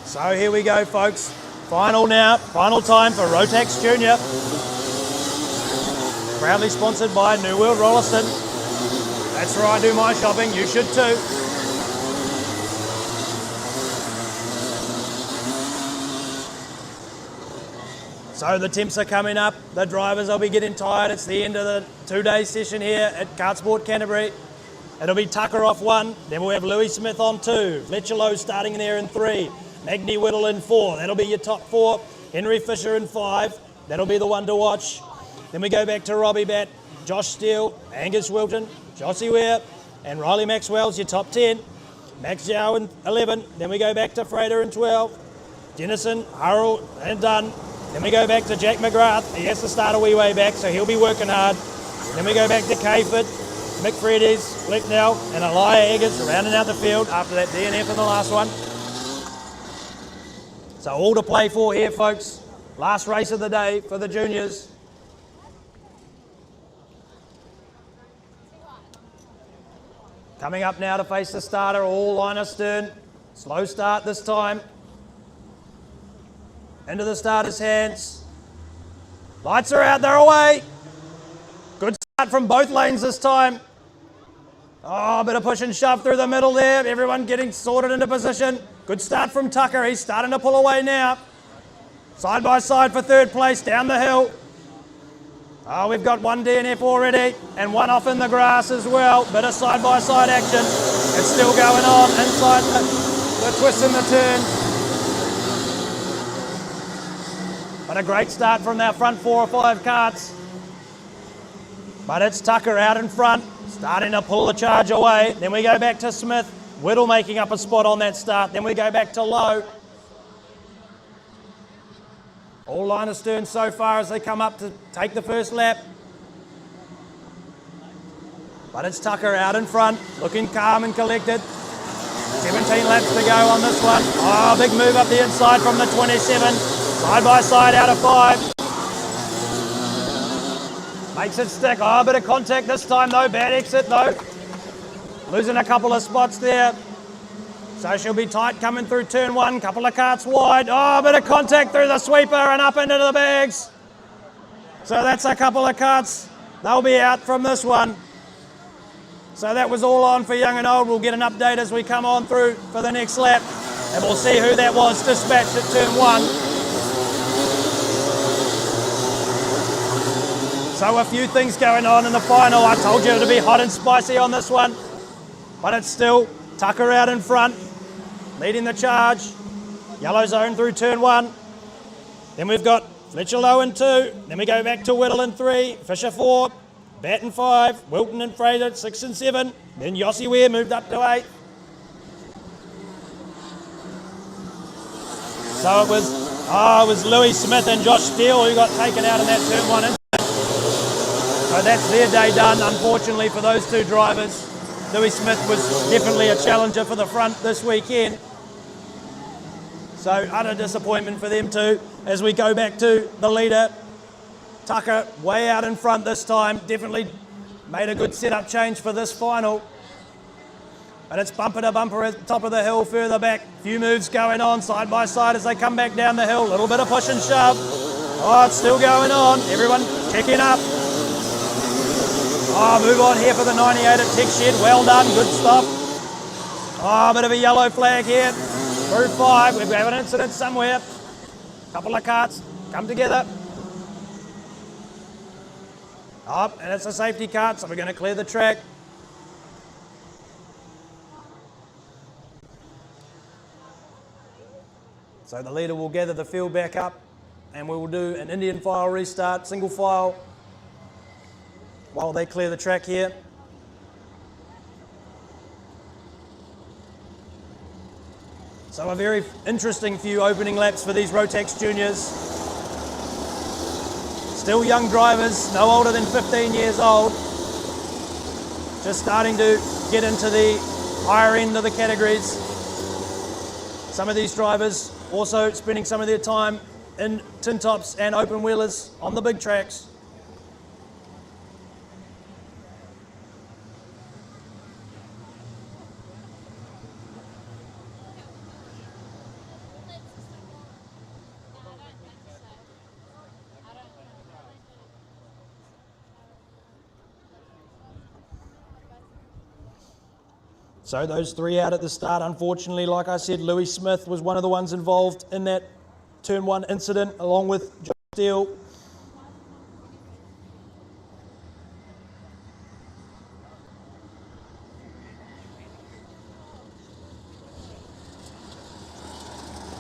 So here we go, folks. Final now, final time for Rotax Junior. Proudly sponsored by New World Rolliston. That's where I do my shopping, you should too. So the temps are coming up, the drivers will be getting tired. It's the end of the 2-day session here at Kartsport Canterbury. It'll be Tucker off 1, then we'll have Louis Smith on 2, Fletcher Lowe starting there in 3, Magni Whittle in 4, that'll be your top 4, Henry Fisher in 5, that'll be the one to watch. Then we go back to Robbie Batt, Josh Steele, Angus Wilton, Jossie Ware, and Riley Maxwell's your top 10. Max Zhao in 11, then we go back to Frater in 12, Jennison, Hurrell and Dunn. Then we go back to Jack McGrath, he has to start a wee way back, so he'll be working hard. Then we go back to Cayford, Mick Freddies, Flecknell and Elijah Eggers rounding out the field after that DNF in the last one. So all to play for here, folks. Last race of the day for the juniors. Coming up now to face the starter, all line astern. Slow start this time. Into the starter's hands. Lights are out, they're away. Good start from both lanes this time. Oh, a bit of push and shove through the middle there. Everyone getting sorted into position. Good start from Tucker. He's starting to pull away now. Side by side for 3rd place down the hill. Oh, we've got 1 DNF already and 1 off in the grass as well. Bit of side by side action. It's still going on inside the twist and the turn. But a great start from our front 4 or 5 karts. But it's Tucker out in front, starting to pull the charge away. Then we go back to Smith. Whittle making up a spot on that start. Then we go back to Lowe. All line astern so far as they come up to take the first lap. But it's Tucker out in front, looking calm and collected. 17 laps to go on this one. Oh, big move up the inside from the 27. Side by side out of 5. Makes it stick. Oh, a bit of contact this time though. Bad exit though. Losing a couple of spots there. So she'll be tight coming through turn 1. Couple of karts wide. Oh, a bit of contact through the sweeper and up into the bags. So that's a couple of karts. They'll be out from this one. So that was all on for young and old. We'll get an update as we come on through for the next lap. And we'll see who that was dispatched at turn 1. So a few things going on in the final. I told you it'd be hot and spicy on this one. But it's still Tucker out in front, leading the charge. Yellow zone through turn 1. Then we've got Fletcher Lowe in 2. Then we go back to Whittle in 3. Fisher 4. Batt in 5. Wilton and Fraser 6 and 7. Then Jossie Ware moved up to 8. So it was Louis Smith and Josh Steele who got taken out in that turn 1. So that's their day done, unfortunately, for those 2 drivers. Louis Smith was definitely a challenger for the front this weekend. So utter disappointment for them too. As we go back to the leader, Tucker way out in front this time. Definitely made a good setup change for this final. But it's bumper to bumper at the top of the hill, further back. Few moves going on side by side as they come back down the hill. A little bit of push and shove. Oh, it's still going on. Everyone checking up. Oh, move on here for the 98 at Tech Shed. Well done, good stop. Oh, a bit of a yellow flag here. Through 5, we've got an incident somewhere. Couple of karts come together. Oh, and it's a safety kart, so we're going to clear the track. So the leader will gather the field back up and we will do an Indian file restart, single file, while they clear the track here. So a very interesting few opening laps for these Rotax juniors. Still young drivers, no older than 15 years old. Just starting to get into the higher end of the categories. Some of these drivers also spending some of their time in tin tops and open wheelers on the big tracks. So those three out at the start, unfortunately, like I said, Louis Smith was one of the ones involved in that turn one incident, along with John Steele.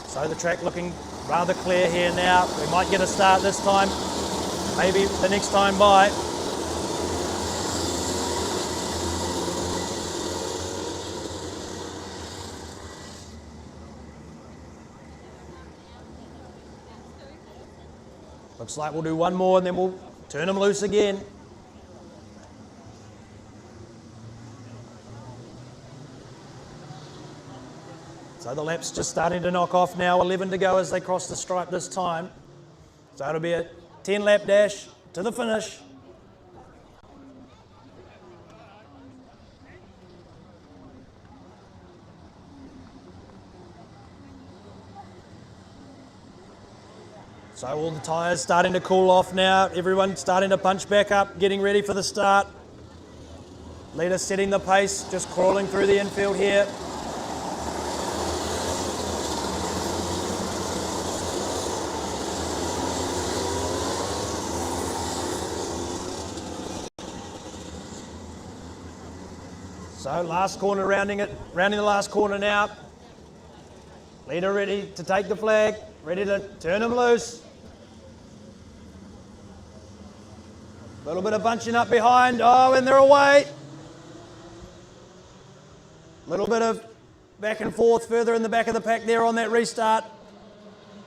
So the track looking rather clear here now. We might get a start this time, maybe the next time by. Looks like we'll do one more and then we'll turn them loose again. So the lap's just starting to knock off now, 11 to go as they cross the stripe this time. So it'll be a 10 lap dash to the finish. So all the tyres starting to cool off now, everyone starting to punch back up, getting ready for the start. Leader setting the pace, just crawling through the infield here. So last corner, rounding the last corner now. Leader ready to take the flag, ready to turn them loose. A little bit of bunching up behind. Oh, and they're away. A little bit of back and forth further in the back of the pack there on that restart.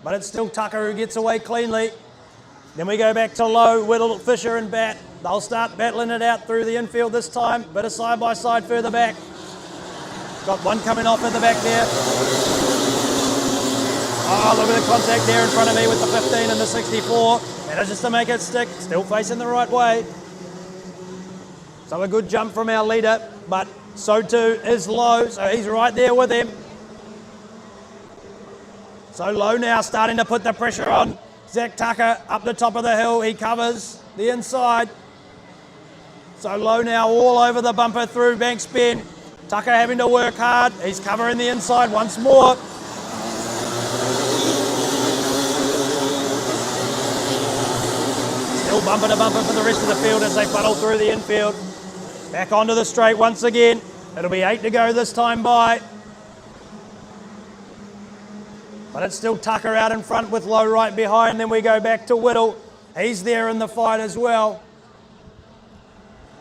But it's still Tucker who gets away cleanly. Then we go back to Low, Whittle, Fisher and Bat. They'll start battling it out through the infield this time. Bit of side by side further back. Got one coming off at the back there. Oh, look at the contact there in front of me with the 15 and the 64. Manages to make it stick, still facing the right way. So a good jump from our leader, but so too is Low, so he's right there with him. So Low now starting to put the pressure on. Zach Tucker up the top of the hill, he covers the inside. So Low now all over the bumper through Banks Bend. Tucker having to work hard, he's covering the inside once more. Still bumper to bumper for the rest of the field as they funnel through the infield. Back onto the straight once again. It'll be 8 to go this time by. But it's still Tucker out in front with Low right behind. Then we go back to Whittle. He's there in the fight as well.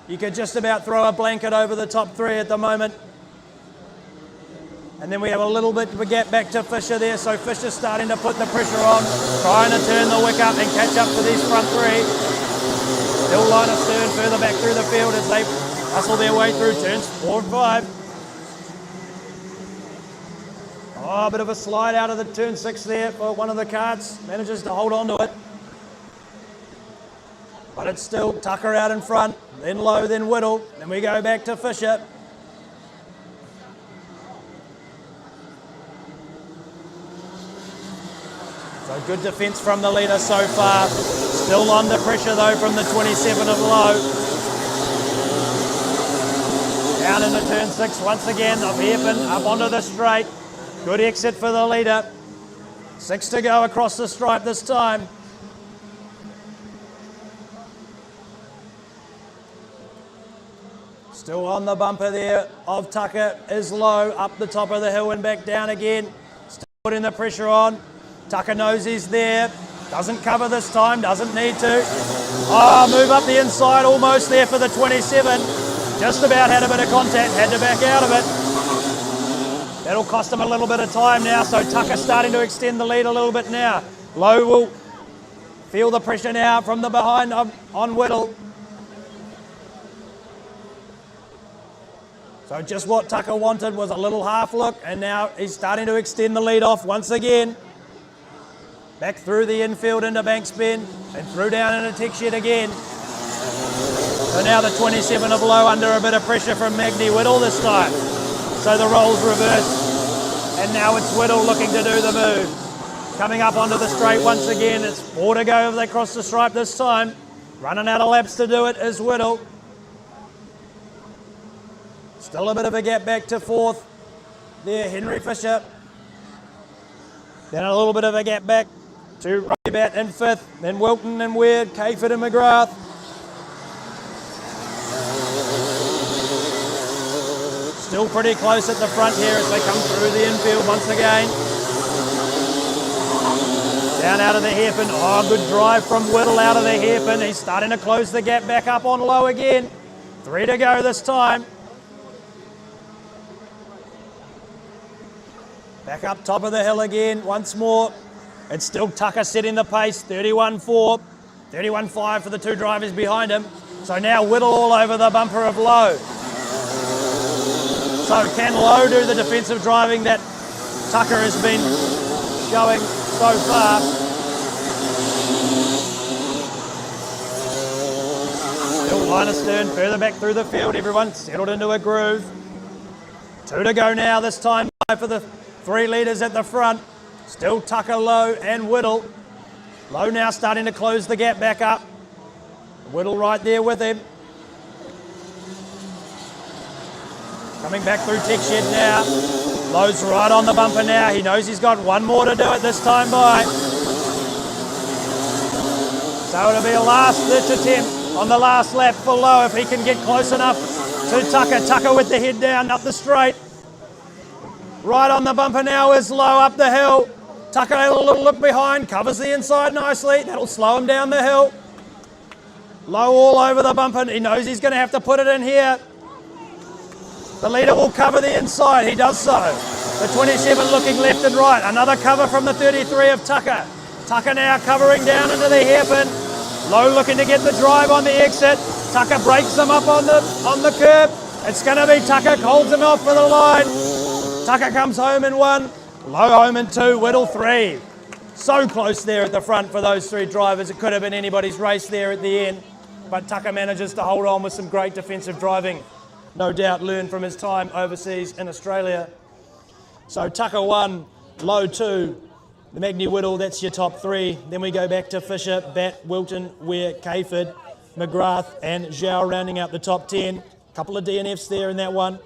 You could just about throw a blanket over the top three at the moment. And then we have a little bit of a gap back to Fisher there. So Fisher's starting to put the pressure on, trying to turn the wick up and catch up to these front three. Still line of stern further back through the field as they hustle their way through turns 4 and 5. Oh, a bit of a slide out of the turn 6 there for one of the carts. Manages to hold on to it. But it's still Tucker out in front, then Low, then Whittle. Then we go back to Fisher. So good defence from the leader so far. Still under pressure though from the 27 of Low. Down into turn 6 once again of Hairpin up onto the straight. Good exit for the leader. 6 to go across the stripe this time. Still on the bumper there of Tucker is Low, up the top of the hill and back down again. Still putting the pressure on. Tucker knows he's there. Doesn't cover this time, doesn't need to. Oh, move up the inside, almost there for the 27. Just about had a bit of contact, had to back out of it. That'll cost him a little bit of time now, so Tucker's starting to extend the lead a little bit now. Low will feel the pressure now from the behind on Whittle. So just what Tucker wanted was a little half look, and now he's starting to extend the lead off once again. Back through the infield into Banks Bend and through down into Techshed again. So now the 27 of Low under a bit of pressure from Magni Whittle this time. So the roles reverse, and now it's Whittle looking to do the move. Coming up onto the straight once again. It's 4 to go as they cross the stripe this time. Running out of laps to do it is Whittle. Still a bit of a gap back to fourth. There, Henry Fisher. Then a little bit of a gap back to Rotax in fifth. Then Wilton and Weird, Cayford and McGrath. Still pretty close at the front here as they come through the infield once again. Down out of the hairpin. Oh, good drive from Whittle out of the hairpin. He's starting to close the gap back up on low again. 3 to go this time. Back up top of the hill again once more. It's still Tucker setting the pace. 31.4. 31.5 for the two drivers behind him. So now Whittle all over the bumper of Lowe. So can Lowe do the defensive driving that Tucker has been showing so far? Still line astern, further back through the field. Everyone settled into a groove. 2 to go now, this time for the 3 leaders at the front. Still Tucker, Lowe and Whittle. Lowe now starting to close the gap back up. Whittle right there with him. Coming back through Tech Shed now. Lowe's right on the bumper now. He knows he's got one more to do it this time by. So it'll be a last-ditch attempt on the last lap for Lowe if he can get close enough to Tucker. Tucker with the head down up the straight. Right on the bumper now is Lowe up the hill. Tucker a little look behind, covers the inside nicely. That'll slow him down the hill. Lowe all over the bumper. He knows he's going to have to put it in here. The leader will cover the inside. He does so. The 27 looking left and right. Another cover from the 33 of Tucker. Tucker now covering down into the hairpin. Lowe looking to get the drive on the exit. Tucker breaks him up on the curb. It's going to be Tucker, holds him off for the line. Tucker comes home in 1. Lowe home in 2. Whittle 3. So close there at the front for those 3 drivers. It could have been anybody's race there at the end. But Tucker manages to hold on with some great defensive driving. No doubt learned from his time overseas in Australia. So Tucker 1, Lowe 2, the Magni Whittle, that's your top 3. Then we go back to Fisher, Batt, Wilton, Ware, Cayford, McGrath and Zhao rounding out the top 10. Couple of DNFs there in that one.